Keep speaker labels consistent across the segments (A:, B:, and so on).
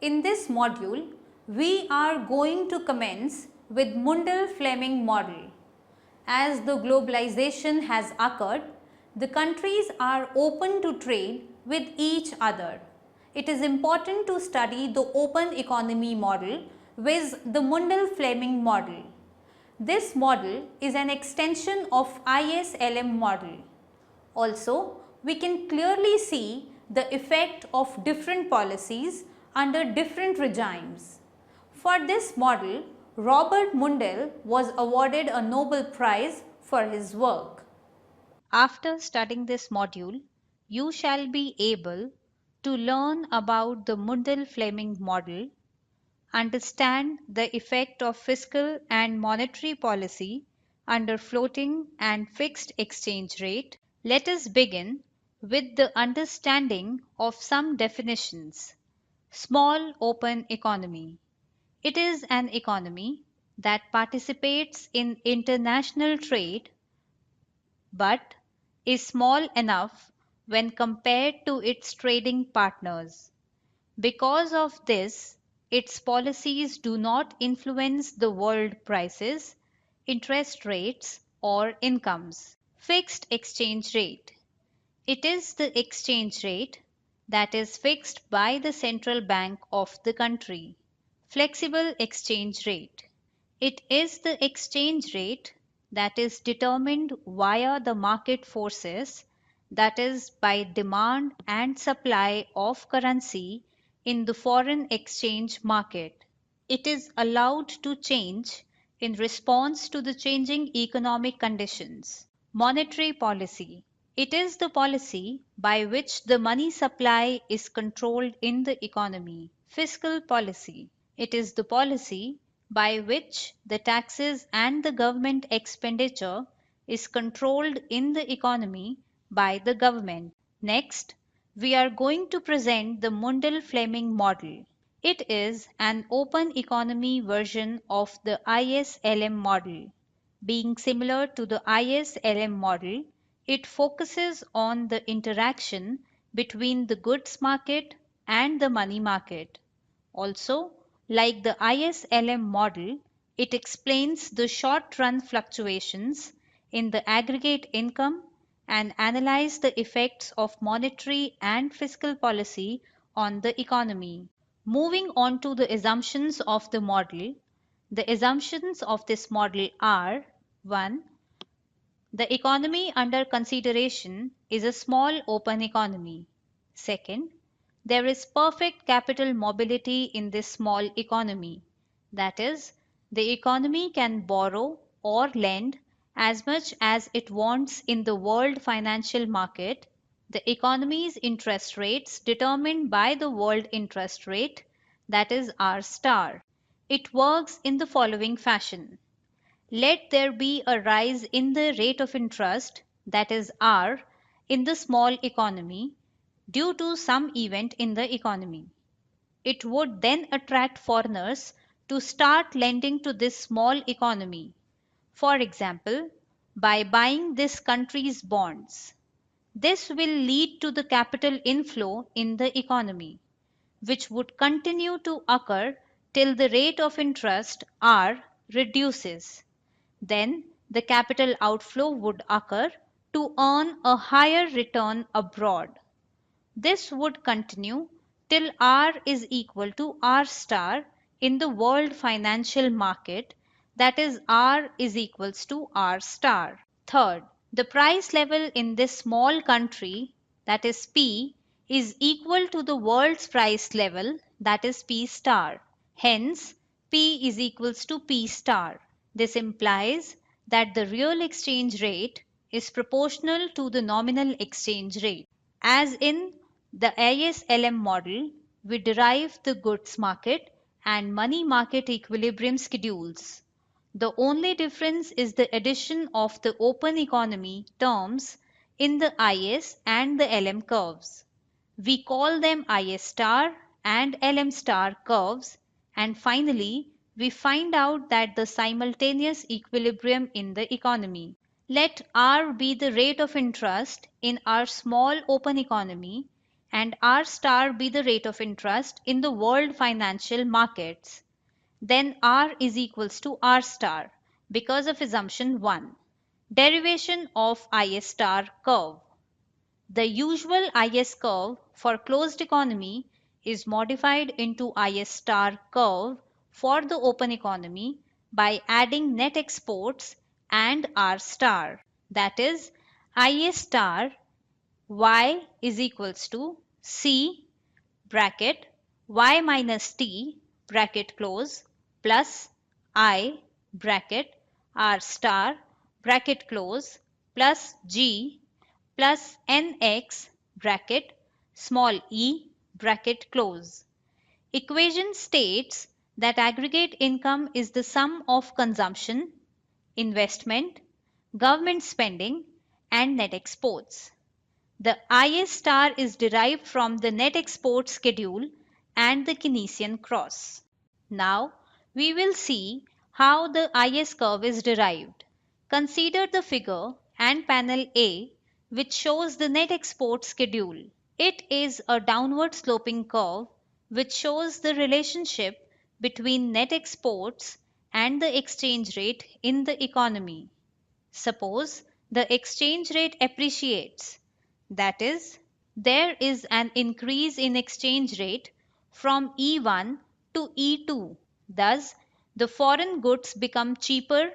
A: In this module, we are going to commence with Mundell-Fleming Model. As the globalization has occurred, the countries are open to trade with each other. It is important to study the open economy model with the Mundell-Fleming model. This model is an extension of ISLM model. Also, we can clearly see the effect of different policies under different regimes. For this model, Robert Mundell was awarded a Nobel Prize for his work.
B: After studying this module, you shall be able to learn about the Mundell-Fleming model, understand the effect of fiscal and monetary policy under floating and fixed exchange rate. Let us begin with the understanding of some definitions. Small open economy. It is an economy that participates in international trade but is small enough when compared to its trading partners. Because of this, its policies do not influence the world prices, interest rates, or incomes. Fixed exchange rate. It is the exchange rate that is fixed by the central bank of the country. Flexible exchange rate. It is the exchange rate that is determined via the market forces, that is, by demand and supply of currency in the foreign exchange market. It is allowed to change in response to the changing economic conditions. Monetary policy. It is the policy by which the money supply is controlled in the economy. Fiscal policy. It is the policy by which the taxes and the government expenditure is controlled in the economy by the government. Next, we are going to present the Mundell-Fleming model. It is an open economy version of the ISLM model. Being similar to the ISLM model, it focuses on the interaction between the goods market and the money market. Also, like the ISLM model, it explains the short-run fluctuations in the aggregate income and analyze the effects of monetary and fiscal policy on the economy. Moving on to the assumptions of the model, the assumptions of this model are: 1. The economy under consideration is a small open economy. Second, there is perfect capital mobility in this small economy. That is, the economy can borrow or lend as much as it wants in the world financial market. The economy's interest rates determined by the world interest rate, that is R star. It works in the following fashion. Let there be a rise in the rate of interest, that is R, in the small economy due to some event in the economy. It would then attract foreigners to start lending to this small economy. For example, by buying this country's bonds. This will lead to the capital inflow in the economy, which would continue to occur till the rate of interest R reduces. Then the capital outflow would occur to earn a higher return abroad. This would continue till R is equal to R star in the world financial market, that is R is equals to R star. Third, the price level in this small country, that is P, is equal to the world's price level, that is P star. Hence, P is equals to P star. This implies that the real exchange rate is proportional to the nominal exchange rate. As in the ISLM model, we derive the goods market and money market equilibrium schedules. The only difference is the addition of the open economy terms in the IS and the LM curves. We call them IS star and LM star curves, and finally we find out that the simultaneous equilibrium in the economy. Let R be the rate of interest in our small open economy and R star be the rate of interest in the world financial markets, then R is equals to R star because of assumption 1. Derivation of IS star curve. The usual IS curve for closed economy is modified into IS star curve for the open economy by adding net exports and R star. That is, IS star Y is equals to C bracket Y minus T bracket close plus I bracket R star bracket close plus G plus nx bracket small e bracket close. Equation states that aggregate income is the sum of consumption, investment, government spending, and net exports. The IS star is derived from the net export schedule and the Keynesian cross. Now, we will see how the IS curve is derived. Consider the figure and panel A, which shows the net export schedule. It is a downward sloping curve which shows the relationship between net exports and the exchange rate in the economy. Suppose the exchange rate appreciates, that is, there is an increase in exchange rate from E1 to E2. Thus, the foreign goods become cheaper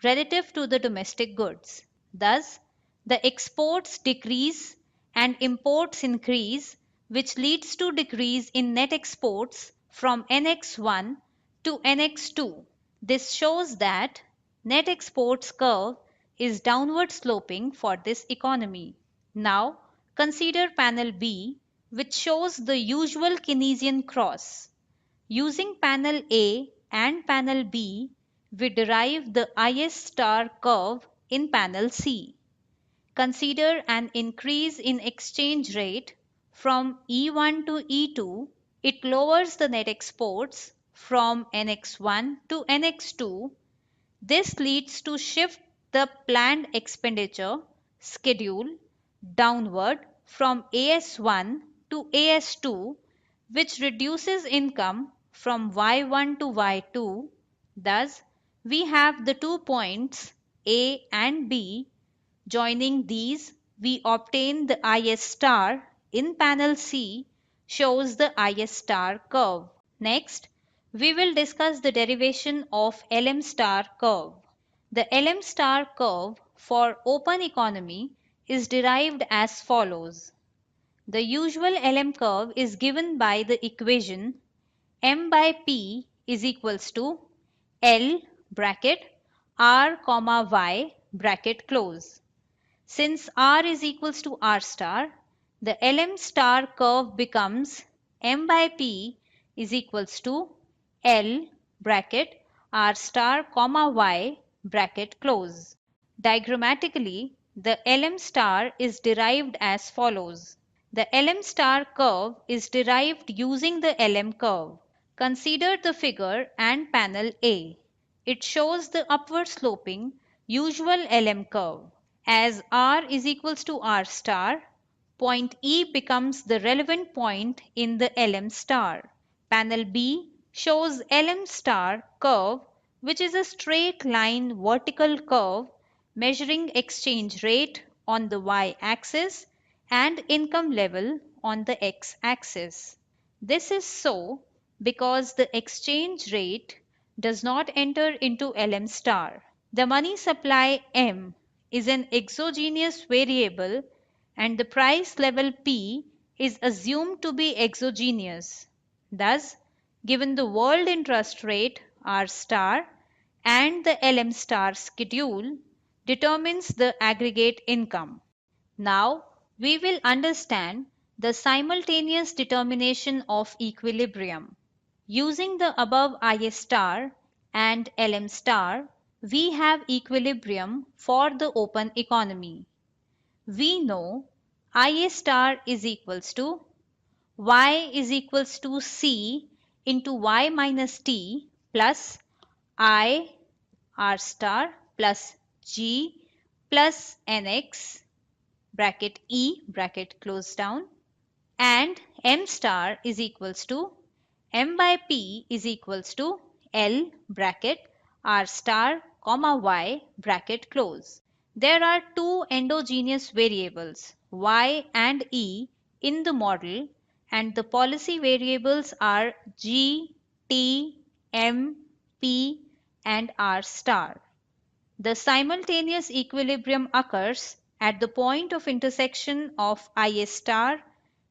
B: relative to the domestic goods. Thus, the exports decrease and imports increase, which leads to decrease in net exports from NX1 to NX2. This shows that net exports curve is downward sloping for this economy. Now, consider panel B, which shows the usual Keynesian cross. Using panel A and panel B, we derive the IS star curve in panel C. Consider an increase in exchange rate from E1 to E2. It lowers the net exports from NX1 to NX2. This leads to shift the planned expenditure schedule downward from AS1 to AS2, which reduces income from Y1 to Y2. Thus, we have the 2 points A and B. Joining these, we obtain the IS star in panel C shows the IS star curve. Next, we will discuss the derivation of LM star curve. The LM star curve for open economy is derived as follows. The usual LM curve is given by the equation M by P is equals to L bracket R comma Y bracket close. Since R is equals to R star, the LM star curve becomes M by P is equals to L bracket R star comma Y bracket close. Diagrammatically, the LM star is derived as follows. The LM star curve is derived using the LM curve. Consider the figure and panel A. It shows the upward sloping usual LM curve. As R is equals to R star, point E becomes the relevant point in the LM star. Panel B shows LM star curve, which is a straight line vertical curve measuring exchange rate on the y-axis and income level on the x-axis. This is so because the exchange rate does not enter into LM star. The money supply M is an exogenous variable and the price level P is assumed to be exogenous. Thus, given the world interest rate R star and the LM star schedule determines the aggregate income. Now, we will understand the simultaneous determination of equilibrium. Using the above IS star and LM star, we have equilibrium for the open economy. We know IS star is equals to Y is equals to C into Y minus T plus I R star plus G plus NX bracket E bracket close down and M star is equals to M by P is equals to L bracket R star comma Y bracket close. There are two endogenous variables Y and E in the model, and the policy variables are G, T, M, P and R star. The simultaneous equilibrium occurs at the point of intersection of Is star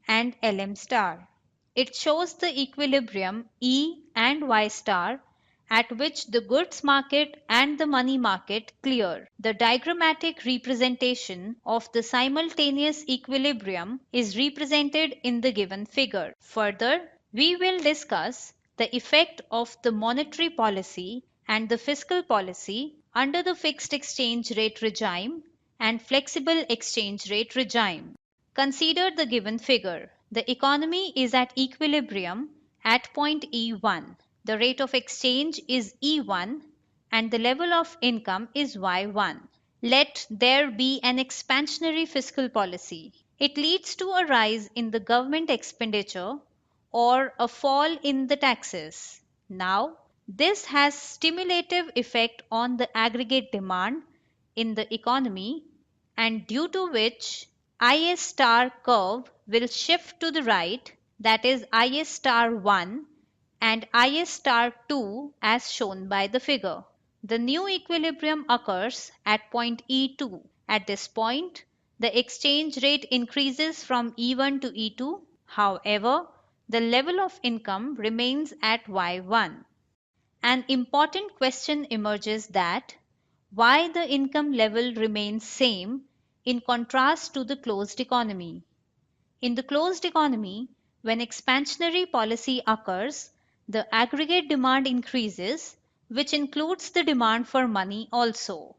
B: and Lm star. It shows the equilibrium E and Y star at which the goods market and the money market clear. The diagrammatic representation of the simultaneous equilibrium is represented in the given figure. Further, we will discuss the effect of the monetary policy and the fiscal policy under the fixed exchange rate regime and flexible exchange rate regime. Consider the given figure. The economy is at equilibrium at point E1. The rate of exchange is E1 and the level of income is Y1. Let there be an expansionary fiscal policy. It leads to a rise in the government expenditure or a fall in the taxes. Now, this has stimulative effect on the aggregate demand in the economy, and due to which Is star curve will shift to the right, that is Is star 1 and Is star 2 as shown by the figure. The new equilibrium occurs at point E2. At this point, the exchange rate increases from E1 to E2. However, the level of income remains at Y1. An important question emerges that why the income level remains same in contrast to the closed economy. In the closed economy, when expansionary policy occurs, the aggregate demand increases, which includes the demand for money also.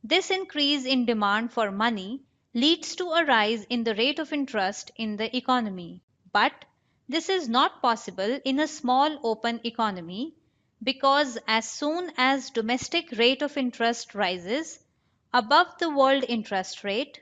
B: This increase in demand for money leads to a rise in the rate of interest in the economy. But this is not possible in a small open economy because as soon as domestic rate of interest rises above the world interest rate,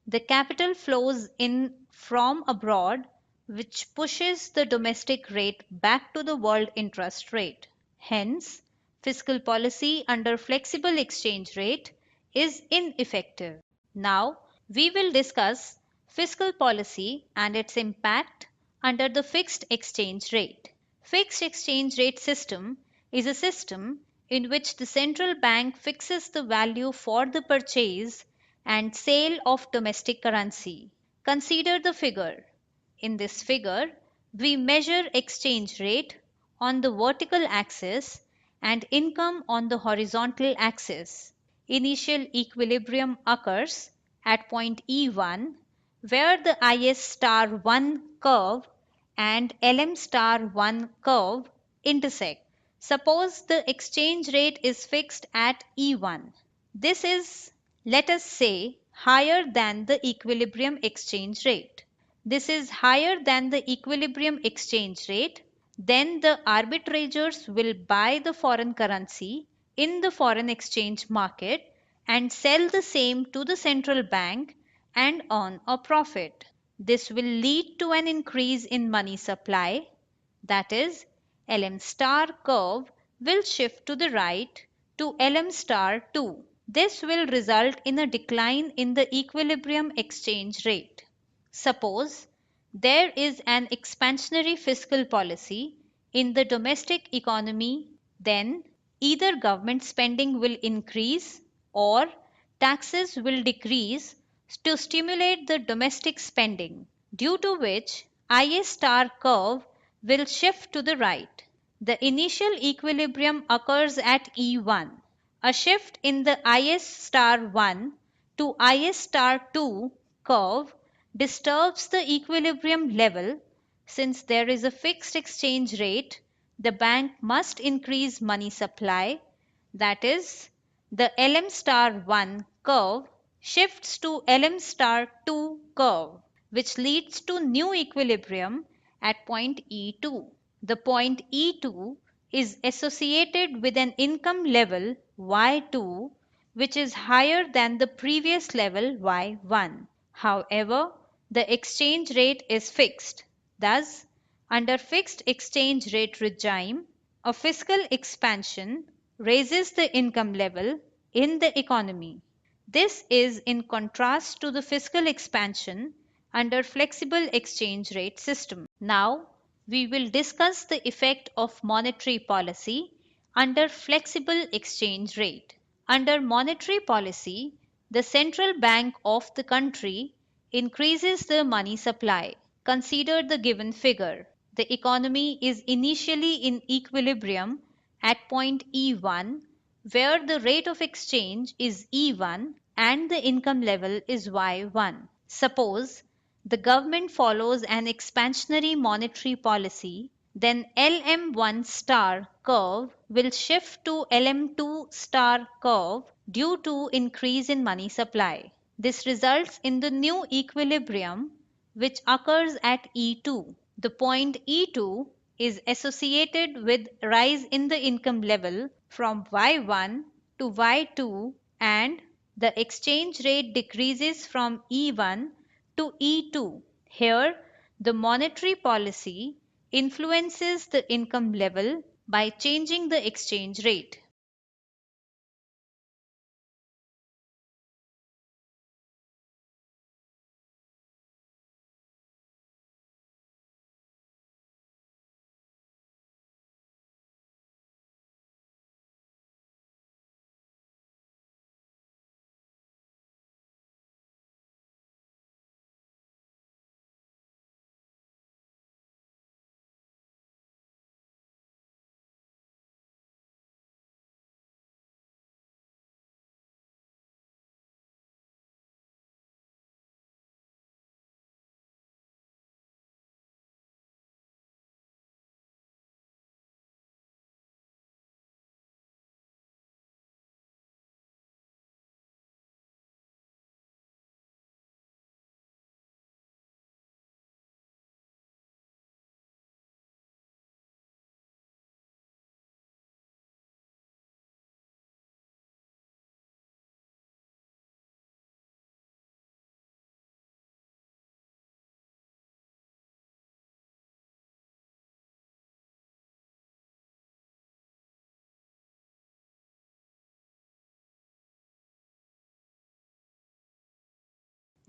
B: the capital flows in from abroad, which pushes the domestic rate back to the world interest rate. Hence, fiscal policy under flexible exchange rate is ineffective. Now, we will discuss fiscal policy and its impact under the fixed exchange rate. Fixed exchange rate system is a system in which the central bank fixes the value for the purchase and sale of domestic currency. Consider the figure. In this figure, we measure exchange rate on the vertical axis and income on the horizontal axis. Initial equilibrium occurs at point E1 where the Is star 1 curve and Lm star 1 curve intersect. Suppose the exchange rate is fixed at E1. This is, let us say, higher than the equilibrium exchange rate. This is higher than the equilibrium exchange rate, then the arbitrageurs will buy the foreign currency in the foreign exchange market and sell the same to the central bank and earn a profit. This will lead to an increase in money supply, that is, Lm star curve will shift to the right to Lm star 2. This will result in a decline in the equilibrium exchange rate. Suppose there is an expansionary fiscal policy in the domestic economy, then either government spending will increase or taxes will decrease to stimulate the domestic spending, due to which Is star curve will shift to the right. The initial equilibrium occurs at E1. A shift in the Is star 1 to Is star 2 curve disturbs the equilibrium level. Since there is a fixed exchange rate, the bank must increase money supply, that is, the Lm star 1 curve shifts to Lm star 2 curve, which leads to new equilibrium at point E2. The point E2 is associated with an income level Y2 which is higher than the previous level Y1. However, the exchange rate is fixed. Thus, under fixed exchange rate regime, a fiscal expansion raises the income level in the economy. This is in contrast to the fiscal expansion under flexible exchange rate system. Now, we will discuss the effect of monetary policy under flexible exchange rate. Under monetary policy, the central bank of the country increases the money supply. Consider the given figure. The economy is initially in equilibrium at point E1, where the rate of exchange is E1 and the income level is Y1. Suppose the government follows an expansionary monetary policy, then LM1 star curve will shift to LM2 star curve due to increase in money supply. This results in the new equilibrium which occurs at E2. The point E2 is associated with rise in the income level from Y1 to Y2 and the exchange rate decreases from E1 to E2. Here, the monetary policy influences the income level by changing the exchange rate.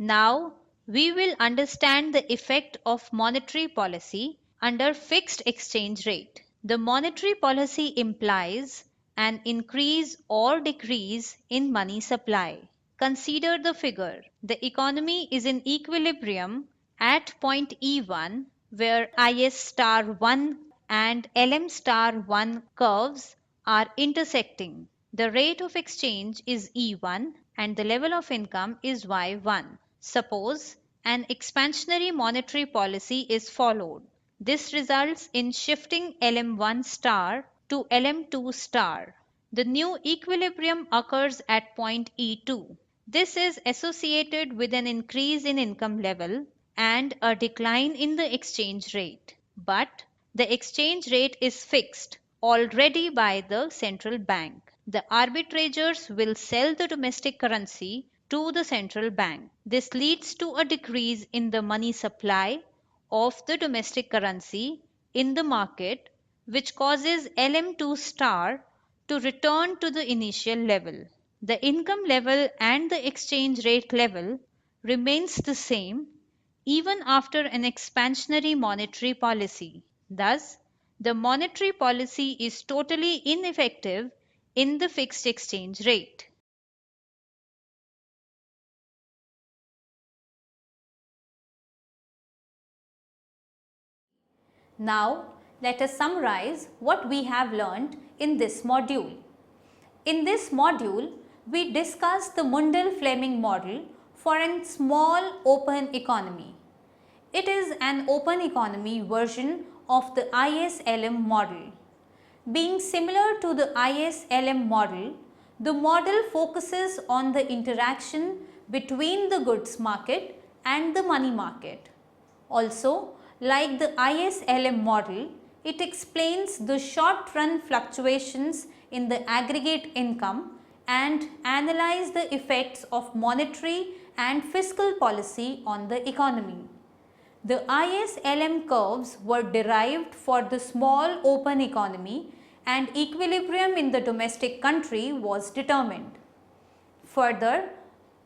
B: Now, we will understand the effect of monetary policy under fixed exchange rate. The monetary policy implies an increase or decrease in money supply. Consider the figure. The economy is in equilibrium at point E1 where IS star 1 and LM star 1 curves are intersecting. The rate of exchange is E1 and the level of income is Y1. Suppose an expansionary monetary policy is followed. This results in shifting LM1 star to LM2 star. The new equilibrium occurs at point E2. This is associated with an increase in income level and a decline in the exchange rate. But the exchange rate is fixed already by the central bank. The arbitrageurs will sell the domestic currency to the central bank. This leads to a decrease in the money supply of the domestic currency in the market, which causes LM2 star to return to the initial level. The income level and the exchange rate level remains the same even after an expansionary monetary policy. Thus, the monetary policy is totally ineffective in the fixed exchange rate.
A: Now, let us summarize what we have learned in this module. In this module, we discussed the Mundell-Fleming model for a small open economy. It is an open economy version of the ISLM model. Being similar to the ISLM model, the model focuses on the interaction between the goods market and the money market. Also, like the ISLM model, it explains the short-run fluctuations in the aggregate income and analyze the effects of monetary and fiscal policy on the economy. The ISLM curves were derived for the small open economy and equilibrium in the domestic country was determined. Further,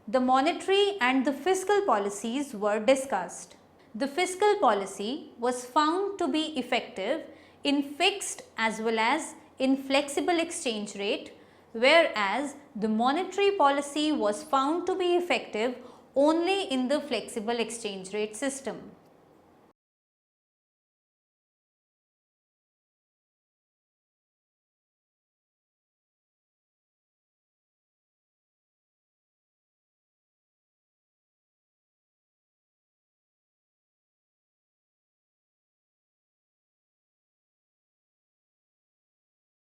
A: the monetary and the fiscal policies were discussed. The fiscal policy was found to be effective in fixed as well as in flexible exchange rate, whereas the monetary policy was found to be effective only in the flexible exchange rate system.